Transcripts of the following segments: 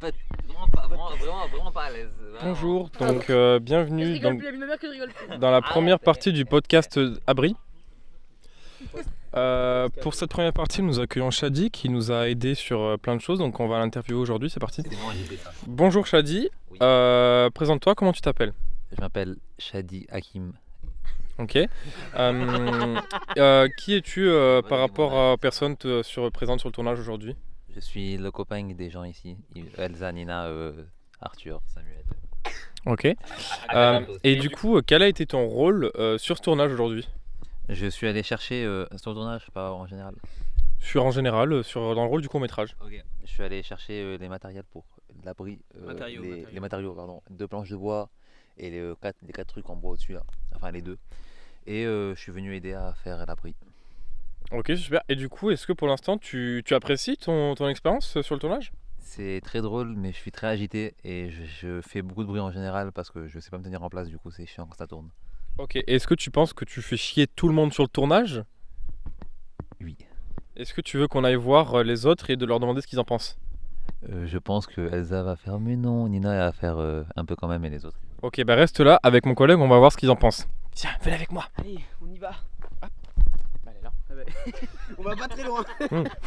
fait, vraiment pas à l'aise. Bonjour, donc bienvenue Ma mère que je rigole plus. dans la première partie du podcast Abri. Pour cette première partie, nous accueillons Shadi qui nous a aidé sur plein de choses, donc on va l'interviewer aujourd'hui, c'est parti. C'est bon, j'ai fait ça. Bonjour Shadi, Oui. présente-toi, comment tu t'appelles? Je m'appelle Shadi Hakim. Ok. Qui es-tu par rapport aux personnes présentes sur le tournage aujourd'hui? Je suis le copain des gens ici. Elsa, Nina, Arthur, Samuel. Ok. Et du coup, quel a été ton rôle sur ce tournage aujourd'hui? Je suis allé chercher sur le tournage, pas en général. En général, dans le rôle du court-métrage. Ok. Je suis allé chercher les matériels pour l'abri. Les matériaux, pardon. 2 planches de bois et les 4 trucs en bois au-dessus là. Enfin les 2. Et je suis venu aider à faire l'abri. Ok, super. Et du coup, est-ce que pour l'instant, tu apprécies ton expérience sur le tournage? C'est très drôle, mais je suis très agité et je fais beaucoup de bruit en général parce que je sais pas me tenir en place, du coup c'est chiant quand ça tourne. Ok, est-ce que tu penses que tu fais chier tout le monde sur le tournage? Oui. Est-ce que tu veux qu'on aille voir les autres et de leur demander ce qu'ils en pensent? Je pense que Elsa va faire, mais non, Nina va faire un peu quand même et les autres. Ok, bah reste là, avec mon collègue, on va voir ce qu'ils en pensent. Tiens, venez avec moi. Allez, on y va. Elle est là. Ah bah, on va pas très loin.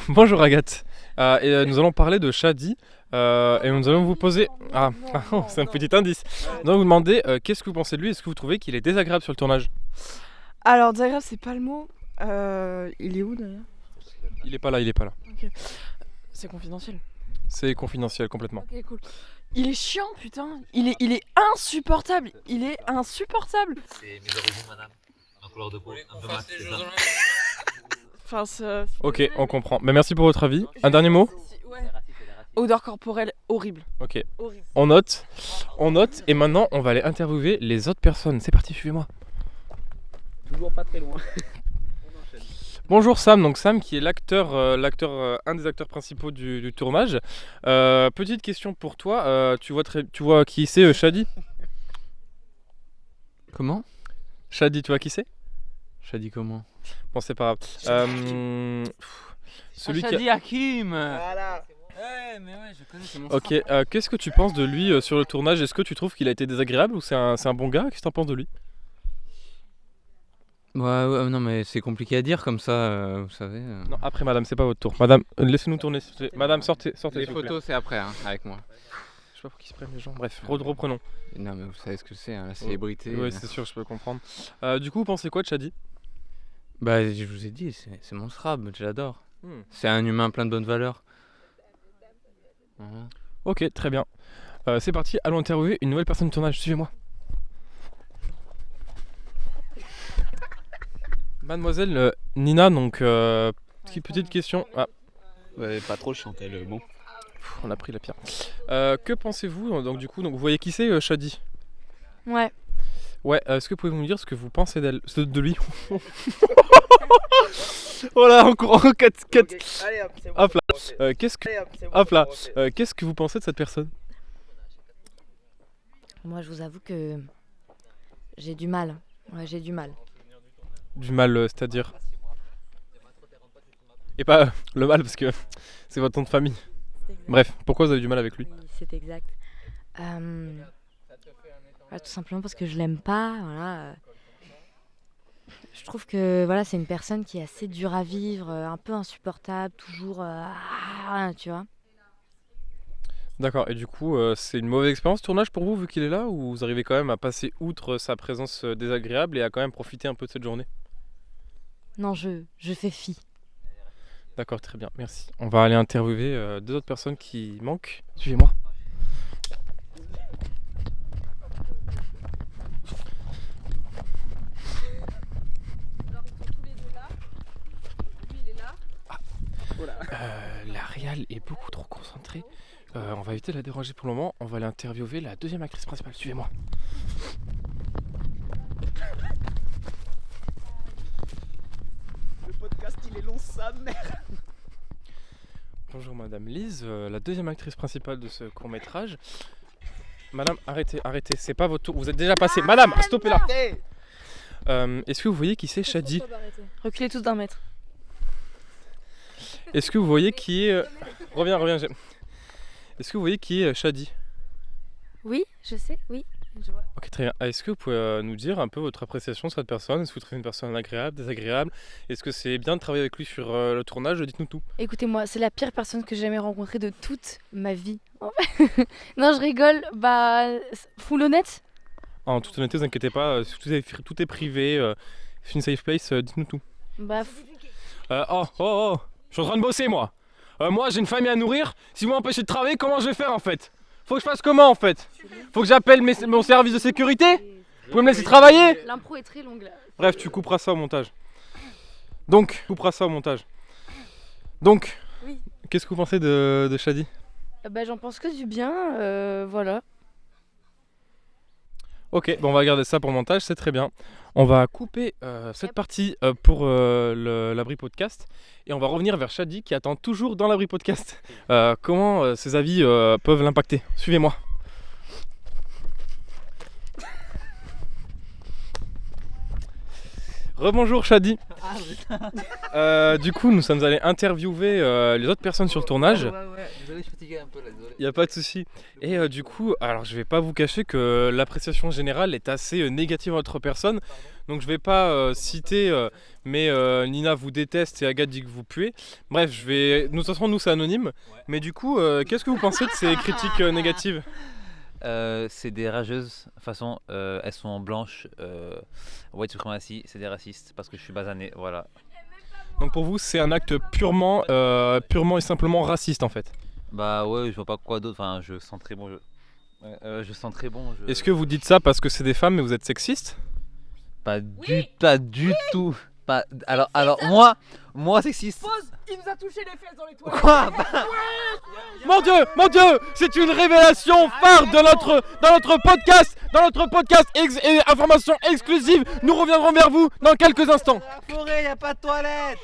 Bonjour Agathe. Nous allons parler de Shadi et nous allons vous poser... c'est un petit indice. Nous allons vous demander qu'est-ce que vous pensez de lui? Est-ce que vous trouvez qu'il est désagréable sur le tournage? Alors, désagréable, c'est pas le mot. Il est où d'ailleurs? Il est pas là, il est pas là. Ok. C'est confidentiel. C'est confidentiel complètement. Ok, cool. Il est chiant, putain. Il est insupportable. Il est insupportable. C'est mes origines, madame. Ma couleur de peau, un peu max, c'est ça. Enfin, c'est... Ok, on comprend. Mais merci pour votre avis. Un dernier mot? Ouais. Odeur corporelle horrible. Ok. Horrible. On note et maintenant on va aller interviewer les autres personnes. C'est parti, suivez-moi. Toujours pas très loin. Bonjour Sam, donc Sam qui est un des acteurs principaux du tournage. Petite question pour toi, tu vois qui c'est Shadi? Comment? Shadi, tu vois qui c'est? Shadi comment? Bon, c'est pas grave. Celui qui Shadi Hakim. Voilà. Ouais, mais ouais, je connais, c'est mon Ok, qu'est-ce que tu penses de lui sur le tournage? Est-ce que tu trouves qu'il a été désagréable ou c'est un bon gars? Qu'est-ce que tu en penses de lui? Ouais, non, mais c'est compliqué à dire comme ça, vous savez. Non, après madame, c'est pas votre tour. Madame, laissez-nous tourner. S'il vous plaît. Madame, sortez Les s'il vous plaît. photos, c'est après, hein, avec moi. Je sais pas pour qui se prennent les gens. Bref, reprenons. Non, mais vous savez ce que c'est, hein, la célébrité. Oui, c'est sûr, je peux comprendre. Du coup, vous pensez quoi de Shadi? Bah, je vous ai dit, c'est mon srab, je l'adore. Hmm. C'est un humain plein de bonnes valeurs. Mhm. Ok, très bien. C'est parti, allons interviewer une nouvelle personne de tournage. Suivez-moi. Mademoiselle Nina, donc petite question. Ah, Ouais, pas trop chiant, elle, bon. on a pris la pire. Que pensez-vous donc du coup, donc vous voyez qui c'est Shadi? Ouais. Ouais, est-ce que vous pouvez nous dire ce que vous pensez de lui? Voilà, encore 4. Allez hop, c'est bon. Hop là. c'est bon. Qu'est-ce que Allez hop, c'est bon, hop c'est là. bon, c'est- Qu'est-ce que vous pensez de cette personne? Moi, je vous avoue que j'ai du mal. Ouais, j'ai du mal. Du mal, c'est-à-dire? Et pas le mal parce que c'est votre nom de famille. Bref, pourquoi vous avez du mal avec lui? Oui, c'est exact. Tout simplement parce que je l'aime pas. Voilà. Je trouve que voilà, c'est une personne qui est assez dure à vivre, un peu insupportable, toujours, tu vois. D'accord, et du coup, c'est une mauvaise expérience tournage pour vous vu qu'il est là ou vous arrivez quand même à passer outre sa présence désagréable et à quand même profiter un peu de cette journée? Non, je fais fi. D'accord, très bien, merci. On va aller interviewer 2 autres personnes qui manquent. Suivez-moi. Alors, ils sont tous les deux là. Lui, il est là. La réal est beaucoup trop concentrée. On va éviter de la déranger pour le moment. On va aller interviewer la deuxième actrice principale. Suivez-moi. Le podcast, il est long, sa mère. Bonjour Madame Lise, la deuxième actrice principale de ce court-métrage. Madame, arrêtez, c'est pas votre tour. Vous êtes déjà passé. Madame, stoppez là. Hey. Est-ce que vous voyez qui c'est Shadi? Reculez tous d'1 mètre. Est-ce que vous voyez qui est... Reviens. Est-ce que vous voyez qui est Shadi? Oui, je sais, oui. Je vois. Ok, très bien. Est-ce que vous pouvez nous dire un peu votre appréciation sur cette personne? Est-ce que vous trouvez une personne agréable, désagréable? Est-ce que c'est bien de travailler avec lui sur le tournage? Dites-nous tout. Écoutez-moi, c'est la pire personne que j'ai jamais rencontrée de toute ma vie. Non, je rigole. Bah, full honnête. En toute honnêteté, ne vous inquiétez pas, tout est privé, c'est une safe place, dites-nous tout. Bah, Je suis en train de bosser moi. Moi j'ai une famille à nourrir, si vous m'empêchez de travailler, comment je vais faire en fait? Faut que je fasse comment en fait? Faut que j'appelle mon service de sécurité? Vous pouvez me laisser travailler? l'impro est très longue là. Bref, tu couperas ça au montage. Donc, Oui. Qu'est-ce que vous pensez de Shadi? Bah, j'en pense que du bien, voilà. Ok, bon, on va garder ça pour le montage, c'est très bien. On va couper cette partie pour l'abri podcast et on va revenir vers Shadi qui attend toujours dans l'abri podcast. Comment ses avis peuvent l'impacter? Suivez-moi. Rebonjour Shadi. Du coup, nous sommes allés interviewer les autres personnes sur le tournage. Ouais. Désolé, je suis fatigué un peu là, désolé. Il n'y a pas de souci. Et du coup, alors je vais pas vous cacher que l'appréciation générale est assez négative à votre personne. Donc je vais pas citer, mais Nina vous déteste et Agathe dit que vous puez. Bref, de toute façon, nous c'est anonyme. Mais du coup, qu'est-ce que vous pensez de ces critiques négatives? C'est des rageuses, de toute façon, elles sont blanches, white supremacy, c'est des racistes parce que je suis basané, voilà. Donc pour vous, c'est un acte purement et simplement raciste en fait. Bah ouais, je vois pas quoi d'autre, enfin je sens très bon. Je sens très bon. Est-ce que vous dites ça parce que c'est des femmes et vous êtes sexiste? Pas du tout. Pas... Alors moi sexiste. Pause. Il nous a touché les fesses dans les toilettes. Quoi? Mon Dieu, c'est une révélation phare dans notre podcast, et information exclusive. Nous reviendrons vers vous dans quelques instants. Dans la forêt, y a pas de toilette.